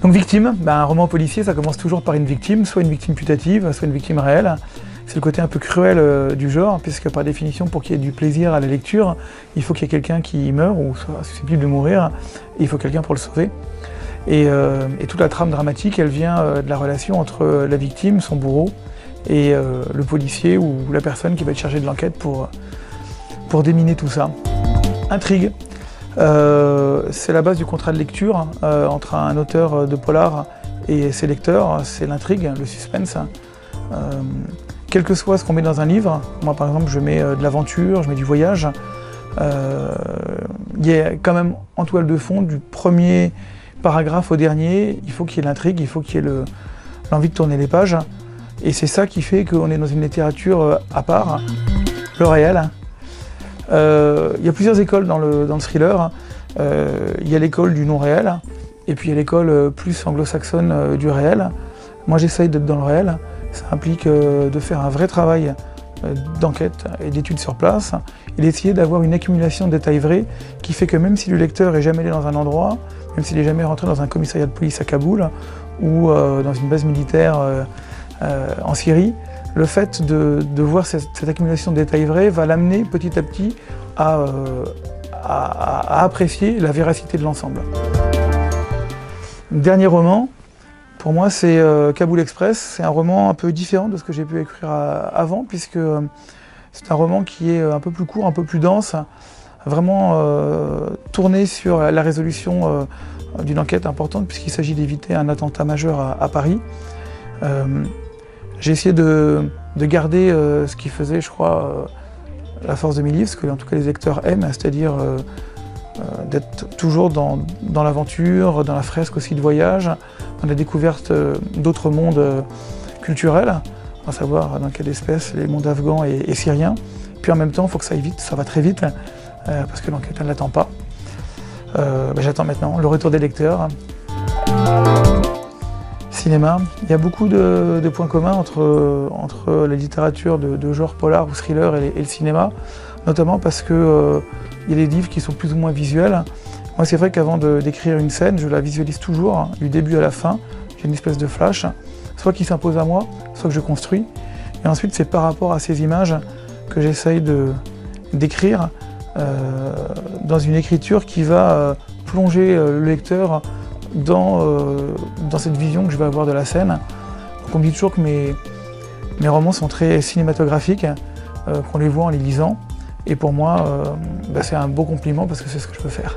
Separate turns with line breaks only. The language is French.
Donc victime, un roman policier, ça commence toujours par une victime, soit une victime putative, soit une victime réelle. C'est le côté un peu cruel du genre, puisque par définition, pour qu'il y ait du plaisir à la lecture, il faut qu'il y ait quelqu'un qui meure ou soit susceptible de mourir, et il faut quelqu'un pour le sauver. Et toute la trame dramatique, elle vient de la relation entre la victime, son bourreau, et le policier ou la personne qui va être chargée de l'enquête pour déminer tout ça. Intrigue. C'est la base du contrat de lecture entre un auteur de polar et ses lecteurs, c'est l'intrigue, le suspense. Quel que soit ce qu'on met dans un livre, moi par exemple je mets de l'aventure, je mets du voyage, il y a quand même en toile de fond du premier paragraphe au dernier, il faut qu'il y ait l'intrigue, il faut qu'il y ait l'envie de tourner les pages. Et c'est ça qui fait qu'on est dans une littérature à part, le réel. Il y a plusieurs écoles dans le thriller. Il y a l'école du non-réel, et puis il y a l'école plus anglo-saxonne du réel. Moi j'essaye d'être dans le réel. Ça implique de faire un vrai travail d'enquête et d'études sur place, et d'essayer d'avoir une accumulation de détails vrais qui fait que même si le lecteur n'est jamais allé dans un endroit, même s'il n'est jamais rentré dans un commissariat de police à Kaboul ou dans une base militaire en Syrie, le fait de voir cette accumulation de détails vrais va l'amener petit à petit à apprécier la véracité de l'ensemble. Dernier roman, pour moi c'est Kaboul Express. C'est un roman un peu différent de ce que j'ai pu écrire avant, puisque c'est un roman qui est un peu plus court, un peu plus dense, vraiment tourné sur la résolution d'une enquête importante, puisqu'il s'agit d'éviter un attentat majeur à Paris. J'ai essayé de garder ce qui faisait, je crois, la force de mes livres, ce que en tout cas les lecteurs aiment, c'est-à-dire d'être toujours dans l'aventure, dans la fresque aussi de voyage, dans la découverte d'autres mondes culturels, à savoir dans quelle espèce les mondes afghans et syriens. Puis en même temps, il faut que ça aille vite, ça va très vite, parce que l'enquête ne l'attend pas. J'attends maintenant le retour des lecteurs. Cinéma, il y a beaucoup de points communs entre la littérature de genre polar ou thriller et le cinéma, notamment parce que il y a des livres qui sont plus ou moins visuels. Moi c'est vrai qu'avant d'écrire une scène, je la visualise toujours, du début à la fin. J'ai une espèce de flash, soit qui s'impose à moi, soit que je construis. Et ensuite c'est par rapport à ces images que j'essaye d'écrire dans une écriture qui va plonger le lecteur dans cette vision que je vais avoir de la scène. Donc on me dit toujours que mes romans sont très cinématographiques, qu'on les voit en les lisant. Et pour moi, c'est un beau compliment parce que c'est ce que je veux faire.